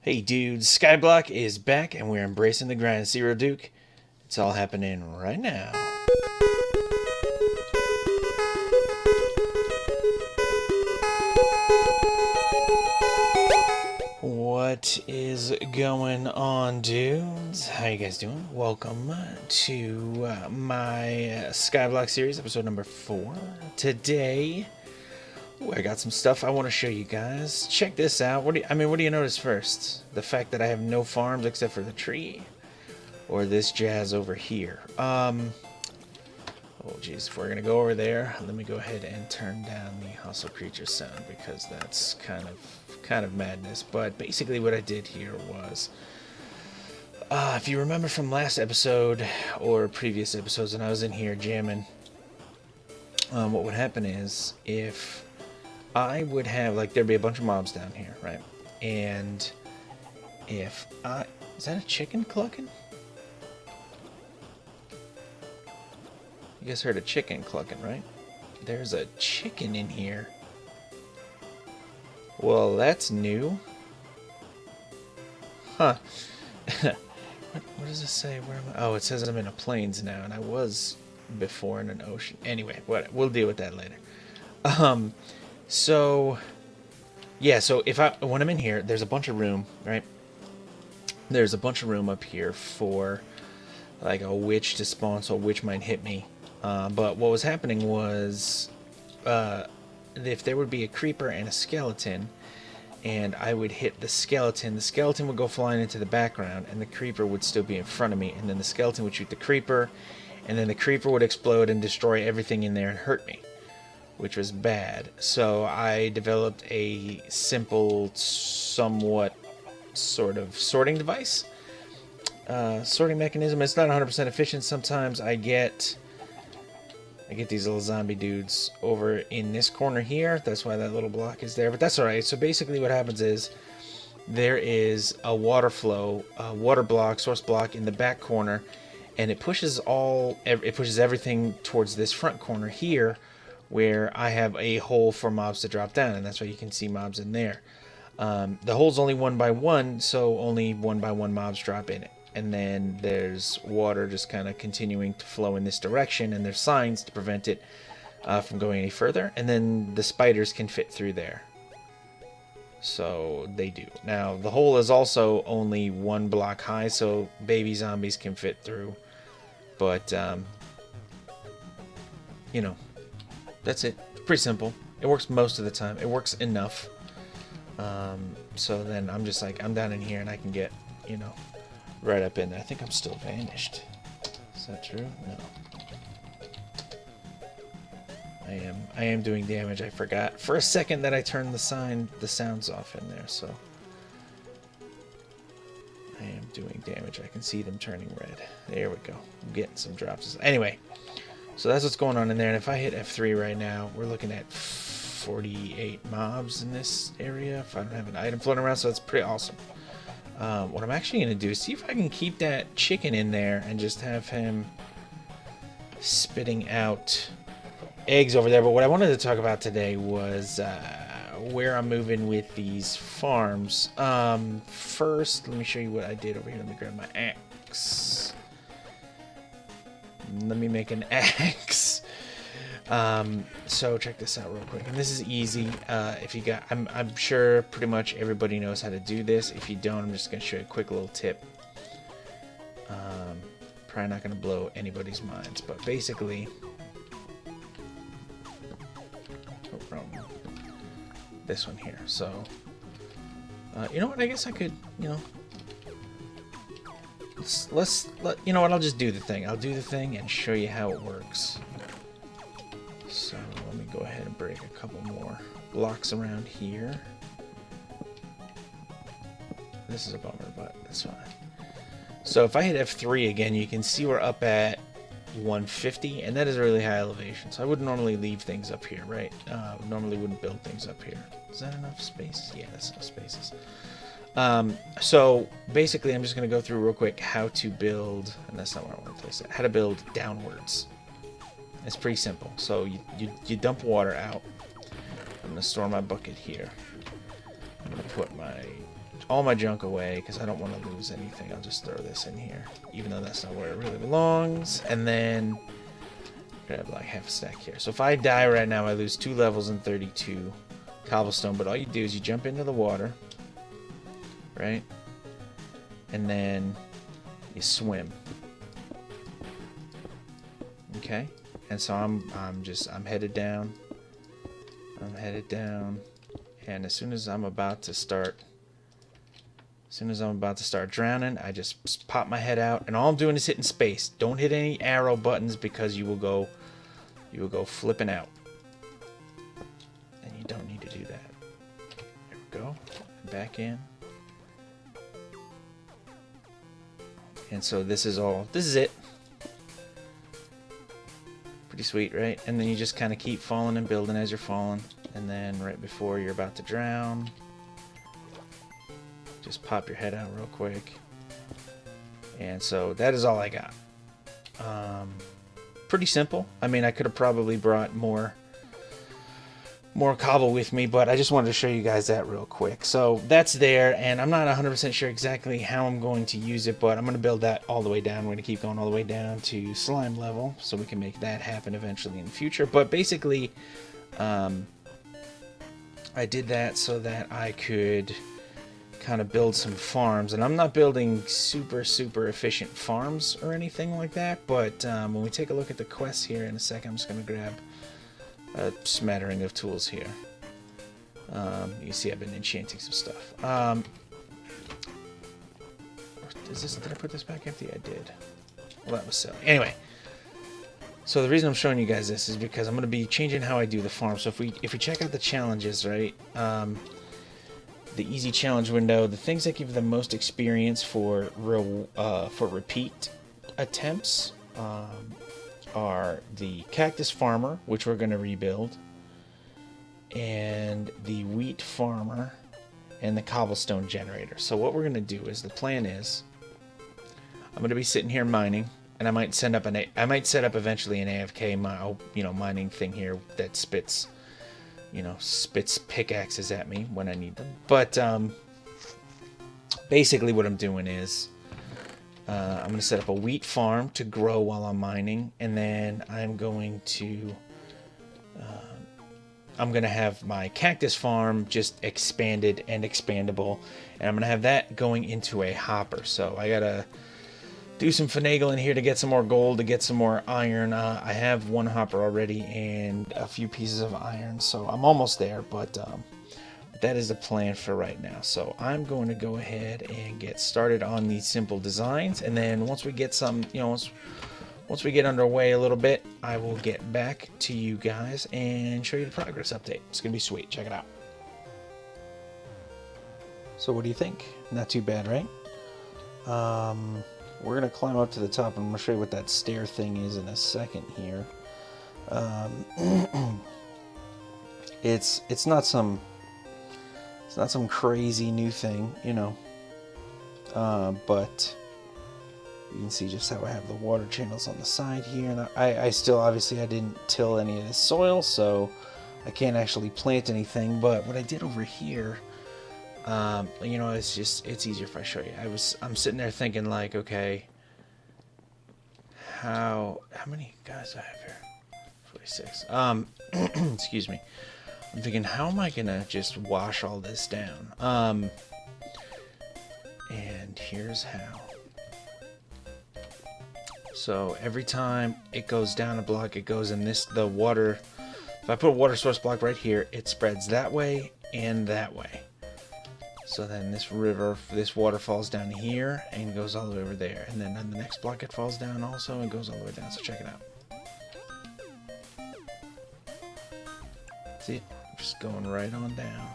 Hey dudes, Skyblock is back and we're embracing the grind. TheeRealDuke. It's all happening right now. What is going on, dudes? How you guys doing? Welcome to my Skyblock series, episode number 4. Today, I got some stuff I want to show you guys. Check this out. What do you notice first? The fact that I have no farms except for the tree, or this jazz over here. Oh geez, if we're gonna go over there, let me go ahead and turn down the hostile creature sound because that's kind of madness. But basically, what I did here was, if you remember from last episode or previous episodes, when I was in here jamming, what would happen is if I would have, like, there'd be a bunch of mobs down here, right? And if is that a chicken clucking? You guys heard a chicken clucking, right? There's a chicken in here. Well, that's new. Huh. What does it say? Where am I? Oh, it says I'm in a plains now, and I was before in an ocean. Anyway, we'll deal with that later. So, yeah, so when I'm in here, there's a bunch of room, right? There's a bunch of room up here for, like, a witch to spawn, so a witch might hit me. But what was happening was, if there would be a creeper and a skeleton, and I would hit the skeleton would go flying into the background, and the creeper would still be in front of me, and then the skeleton would shoot the creeper, and then the creeper would explode and destroy everything in there and hurt me, which was bad. So I developed a simple, somewhat sort of sorting device, sorting mechanism. It's not 100% efficient. Sometimes I get these little zombie dudes over in this corner here. That's why that little block is there, but that's alright. So basically what happens is there is a water flow, water block, source block in the back corner, and it pushes everything towards this front corner here, where I have a hole for mobs to drop down, and that's why you can see mobs in there. The hole's only 1 by 1, so only 1 by 1 mobs drop in it. And then there's water just kind of continuing to flow in this direction, and there's signs to prevent it from going any further. And then the spiders can fit through there. So they do. Now, the hole is also only 1 block high, so baby zombies can fit through. But, you know, that's it. Pretty simple. It works most of the time. It works enough. So then I'm just like, I'm down in here and I can get, you know, right up in there. I think I'm still vanished. Is that true? No. I am doing damage. I forgot for a second that I turned the sounds off in there, so I am doing damage. I can see them turning red. There we go. I'm getting some drops. Anyway, so that's what's going on in there. And if I hit F3 right now, we're looking at 48 mobs in this area if I don't have an item floating around, so that's pretty awesome. What I'm actually going to do is see if I can keep that chicken in there and just have him spitting out eggs over there. But what I wanted to talk about today was where I'm moving with these farms. First, let me show you what I did over here. Let me grab my axe. Let me make an axe. So check this out real quick, and this is easy. If you got, I'm sure pretty much everybody knows how to do this. If you don't, I'm just gonna show you a quick little tip. Probably not gonna blow anybody's minds, but basically, this one here. So, you know what? I guess I could, you know, you know what? I'll just do the thing. I'll do the thing and show you how it works. So let me go ahead and break a couple more blocks around here. This is a bummer, but that's fine. So if I hit F3 again, you can see we're up at 150, and that is a really high elevation. So I would normally leave things up here, right? Normally wouldn't build things up here. Is that enough space? Yeah, that's enough spaces. So basically, I'm just going to go through real quick how to build, and that's not where I want to place it, how to build downwards. It's pretty simple. So you dump water out. I'm going to store my bucket here. I'm going to put my all my junk away because I don't want to lose anything. I'll just throw this in here, even though that's not where it really belongs. And then grab like half a stack here. So if I die right now, I lose 2 levels and 32 cobblestone. But all you do is you jump into the water, right? And then you swim. Okay? And so I'm headed down. I'm headed down. And as soon as I'm about to start drowning, I just pop my head out, and all I'm doing is hitting space. Don't hit any arrow buttons because you will go flipping out. And you don't need to do that. There we go. Back in. And so this is it. Pretty sweet, right? And then you just kind of keep falling and building as you're falling. And then right before you're about to drown, just pop your head out real quick. And so that is all I got. Pretty simple. I mean, I could have probably brought more cobble with me, but I just wanted to show you guys that real quick. So that's there, and I'm not 100% sure exactly how I'm going to use it, but I'm going to build that all the way down. We're going to keep going all the way down to slime level, so we can make that happen eventually in the future. But basically, I did that so that I could kind of build some farms, and I'm not building super efficient farms or anything like that, but when we take a look at the quests here in a second, I'm just going to grab a smattering of tools here. You see I've been enchanting some stuff. Did I put this back empty? I did. Well, that was silly. Anyway, so the reason I'm showing you guys this is because I'm going to be changing how I do the farm. So if we check out the challenges, right, the easy challenge window, the things that give the most experience for repeat attempts are the cactus farmer, which we're going to rebuild, and the wheat farmer, and the cobblestone generator. So what we're going to do is, the plan is, I'm going to be sitting here mining, and I might set up eventually an AFK mining thing here that spits pickaxes at me when I need them. But basically what I'm doing is I'm going to set up a wheat farm to grow while I'm mining, and then I'm going to have my cactus farm just expanded and expandable, and I'm going to have that going into a hopper. So I got to do some finagling here to get some more gold, to get some more iron. I have one hopper already and a few pieces of iron, so I'm almost there, but that is the plan for right now. So I'm going to go ahead and get started on these simple designs, and then once we get some, once we get underway a little bit, I will get back to you guys and show you the progress update. It's gonna be sweet. Check it out. So what do you think? Not too bad, right? We're going to climb up to the top, and I'm going to show you what that stair thing is in a second here. It's not some crazy new thing, but you can see just how I have the water channels on the side here. And I still, obviously, I didn't till any of this soil, so I can't actually plant anything. But what I did over here, it's easier if I show you. I'm sitting there thinking, like, okay, how many guys do I have here? 46. Excuse me. I'm thinking, how am I gonna just wash all this down? And here's how. So every time it goes down a block, it goes in the water. If I put a water source block right here, it spreads that way and that way. So then this water falls down here and goes all the way over there. And then on the next block it falls down also and goes all the way down. So check it out. See it? Just going right on down.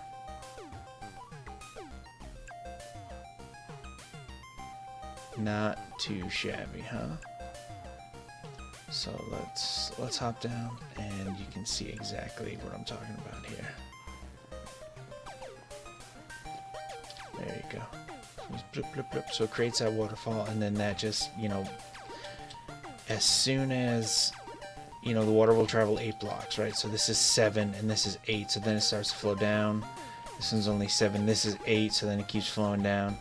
Not too shabby, huh? So let's hop down, and you can see exactly what I'm talking about here. There you go. Blip, blip, blip. So it creates that waterfall, and then that just, as soon as, the water will travel 8 blocks, right? So this is 7, and this is 8. So then it starts to flow down, This one's only 7. This is 8, so then it keeps flowing down.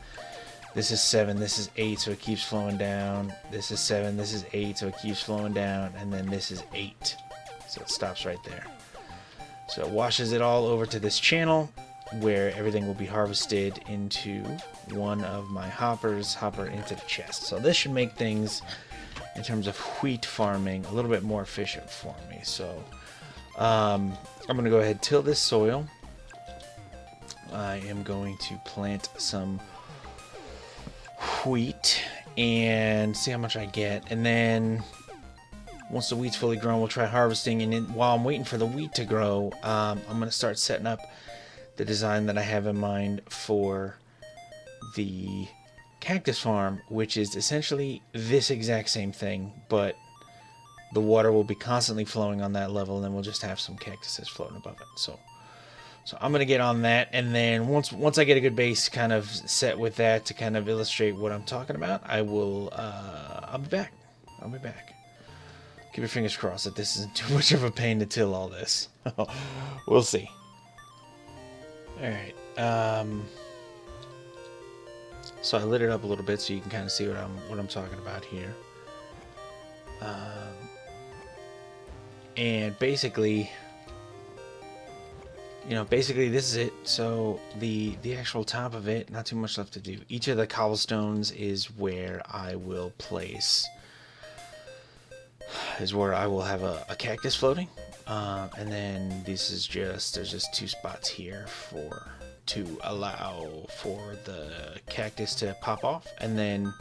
This is 7. This is 8, so it keeps flowing down. This is 7. This is 8, so it keeps flowing down. And then this is 8. So it stops right there. So it washes it all over to this channel where everything will be harvested into one of my hoppers, hopper into the chest. So this should make things, in terms of wheat farming, a little bit more efficient for me. So I'm going to go ahead and till this soil. I am going to plant some wheat and see how much I get. And then once the wheat's fully grown, we'll try harvesting. And while I'm waiting for the wheat to grow, I'm going to start setting up the design that I have in mind for the cactus farm, which is essentially this exact same thing, but the water will be constantly flowing on that level, and then we'll just have some cactuses floating above it. So I'm going to get on that, and then once I get a good base kind of set with that to kind of illustrate what I'm talking about, I will, I'll be back. Keep your fingers crossed that this isn't too much of a pain to till all this. We'll see. Alright, so I lit it up a little bit so you can kind of see what I'm talking about here. And basically, this is it. So the actual top of it, not too much left to do. Each of the cobblestones is where I will place, have a cactus floating. And then this is there's just 2 spots here to allow for the cactus to pop off. And then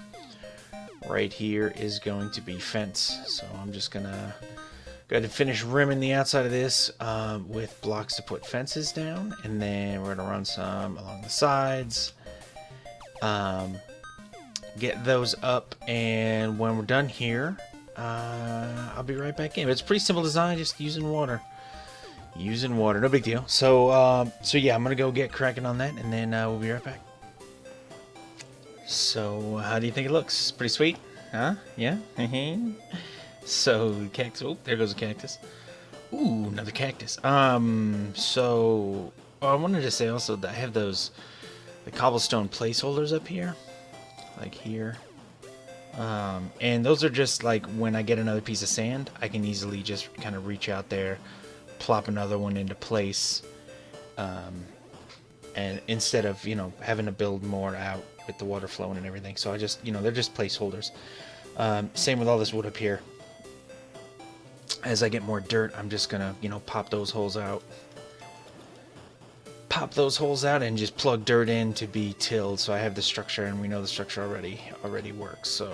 right here is going to be fence. So I'm just gonna go ahead and finish rimming the outside of this with blocks to put fences down. And then we're gonna run some along the sides. Get those up, and when we're done here, I'll be right back in. It's a pretty simple design, just using water, no big deal. So yeah, I'm gonna go get cracking on that, and then we'll be right back. So how do you think it looks? Pretty sweet, huh? Yeah. So cactus. Oh, there goes a cactus. Ooh, another cactus. So I wanted to say also that I have the cobblestone placeholders up here, like here. And those are just like when I get another piece of sand, I can easily just kind of reach out there, plop another one into place, and instead of having to build more out with the water flowing and everything. So I just they're just placeholders. Same with all this wood up here. As I get more dirt, I'm just gonna pop those holes out. And just plug dirt in to be tilled, so I have the structure, and we know the structure already works. So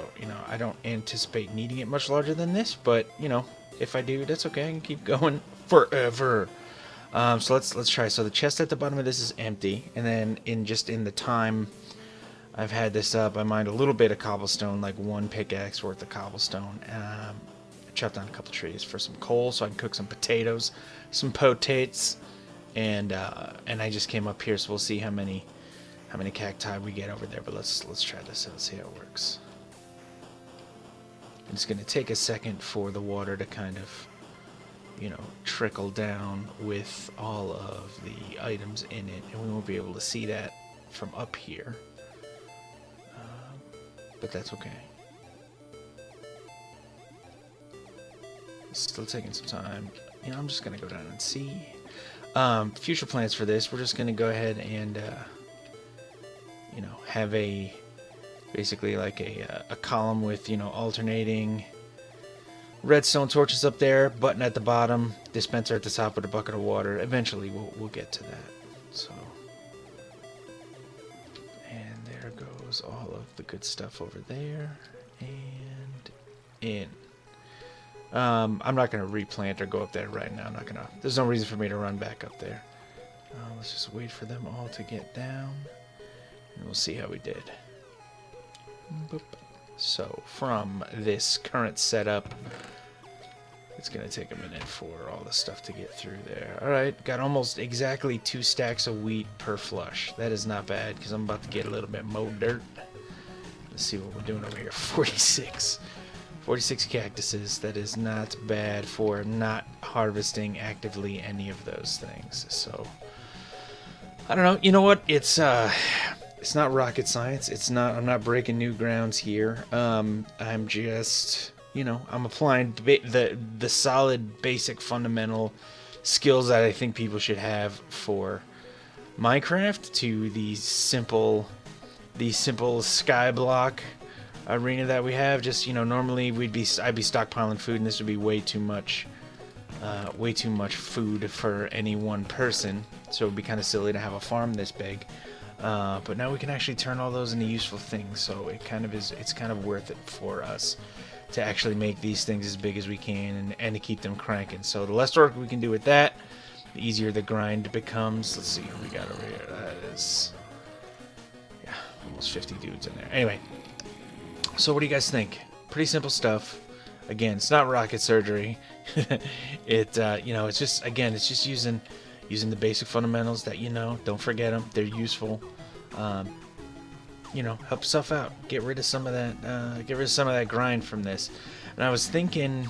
I don't anticipate needing it much larger than this, but if I do, that's okay. I can keep going forever. So let's try. So the chest at the bottom of this is empty, and then in the time I've had this up, I mined a little bit of cobblestone, like 1 pickaxe worth of cobblestone. I chopped down a couple trees for some coal, so I can cook some potatoes, some potates. And I just came up here, so we'll see how many cacti we get over there. But let's try this out, see how it works. It's going to take a second for the water to kind of, trickle down with all of the items in it, and we won't be able to see that from up here. But that's okay. It's still taking some time. I'm just going to go down and see. Future plans for this, we're just going to go ahead and, have basically like a column with, alternating redstone torches up there, button at the bottom, dispenser at the top with a bucket of water. Eventually we'll get to that. So, and there goes all of the good stuff over there and in. I'm not going to replant or go up there right now. There's no reason for me to run back up there. Let's just wait for them all to get down, and we'll see how we did. Boop. So from this current setup, it's going to take a minute for all the stuff to get through there. Alright, got almost exactly 2 stacks of wheat per flush. That is not bad, because I'm about to get a little bit more dirt. Let's see what we're doing over here. 46 cactuses. That is not bad for not harvesting actively any of those things. So I don't know. You know what? It's not rocket science. It's not. I'm not breaking new grounds here. I'm just, I'm applying the solid, basic, fundamental skills that I think people should have for Minecraft to the simple Skyblock arena that we have. Just, normally I'd be stockpiling food, and this would be way too much food for any one person. So it would be kind of silly to have a farm this big. But now we can actually turn all those into useful things. So it's kind of worth it for us to actually make these things as big as we can and to keep them cranking. So the less work we can do with that, the easier the grind becomes. Let's see what we got over here. That is, yeah, almost 50 dudes in there. Anyway, so what do you guys think? Pretty simple stuff. Again, it's not rocket surgery. It's just using the basic fundamentals that don't forget them. They're useful. Help yourself out. Get rid of some of that grind from this. And I was thinking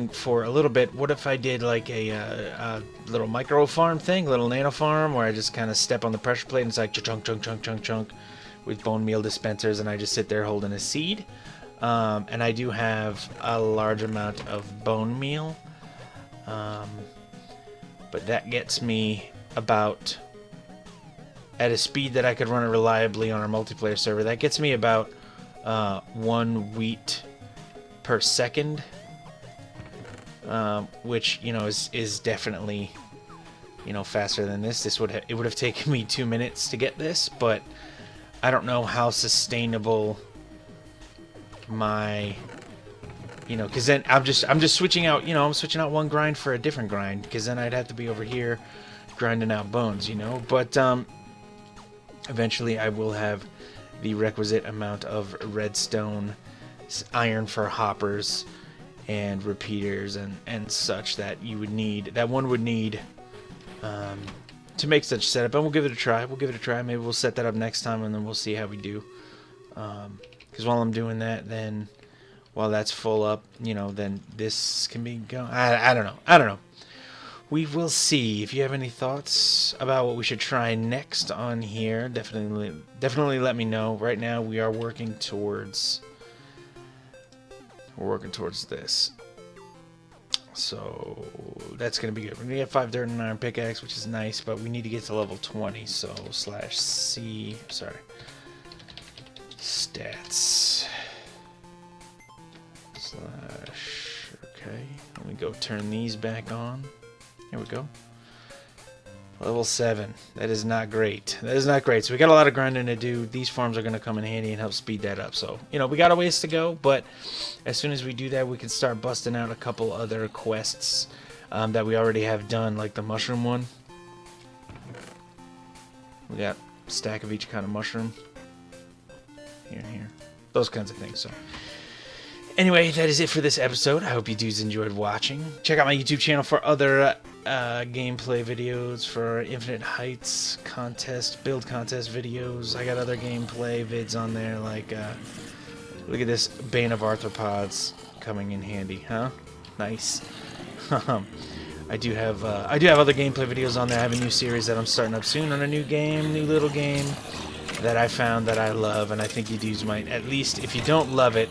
for a little bit, what if I did like a little micro farm thing, little nano farm, where I just kind of step on the pressure plate and it's like chunk, chunk, chunk, chunk, chunk, with bone meal dispensers, and I just sit there holding a seed. And I do have a large amount of bone meal. But that gets me about, at a speed that I could run it reliably on our multiplayer server, that gets me about 1 wheat per second, which is definitely faster than this. It would have taken me 2 minutes to get this, but I don't know how sustainable my because then I'm just switching out, I'm switching out one grind for a different grind, because then I'd have to be over here grinding out bones, but eventually I will have the requisite amount of redstone, iron for hoppers and repeaters and such that one would need to make such a setup. And we'll give it a try. Maybe we'll set that up next time, and then we'll see how we do, because while I'm doing that, then while that's full up, then this can be going. I don't know. We will see. If you have any thoughts about what we should try next on here, definitely let me know. Right now, we are working towards this. So that's gonna be good. We're gonna get 5 dirt and iron pickaxe, which is nice, but we need to get to level 20. So /C. Sorry. Stats. Okay, let me go turn these back on. Here we go. Level 7. That is not great. So we got a lot of grinding to do. These farms are going to come in handy and help speed that up. So, we got a ways to go, but as soon as we do that, we can start busting out a couple other quests that we already have done, like the mushroom one. We got a stack of each kind of mushroom. Here and here. Those kinds of things, so... Anyway, that is it for this episode. I hope you dudes enjoyed watching. Check out my YouTube channel for other gameplay videos, for Infinite Heights build contest videos. I got other gameplay vids on there, like, look at this Bane of Arthropods coming in handy, huh? Nice. I do have other gameplay videos on there. I have a new series that I'm starting up soon on a new little game that I found that I love, and I think you dudes might, at least if you don't love it,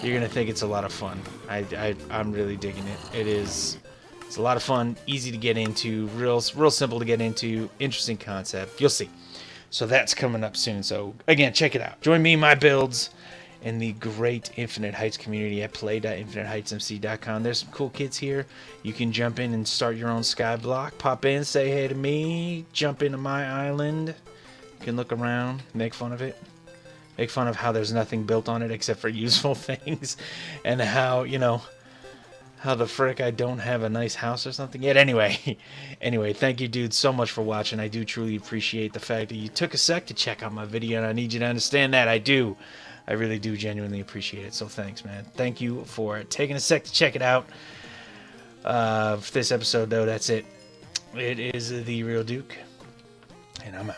you're gonna think it's a lot of fun. I'm really digging it. It's a lot of fun, easy to get into, real simple to get into, interesting concept. You'll see. So that's coming up soon. So again, check it out. Join me, my builds, in the great Infinite Heights community at play.infiniteheightsmc.com. There's some cool kids here. You can jump in and start your own Skyblock. Pop in, say hey to me, jump into my island. You can look around, make fun of it. Make fun of how there's nothing built on it except for useful things, and how the frick I don't have a nice house or something yet. Anyway, thank you dudes so much for watching. I do truly appreciate the fact that you took a sec to check out my video, and I need you to understand that. I really do genuinely appreciate it. So thanks, man. Thank you for taking a sec to check it out. For this episode, though, that's it. It is TheeRealDuke, and I'm out.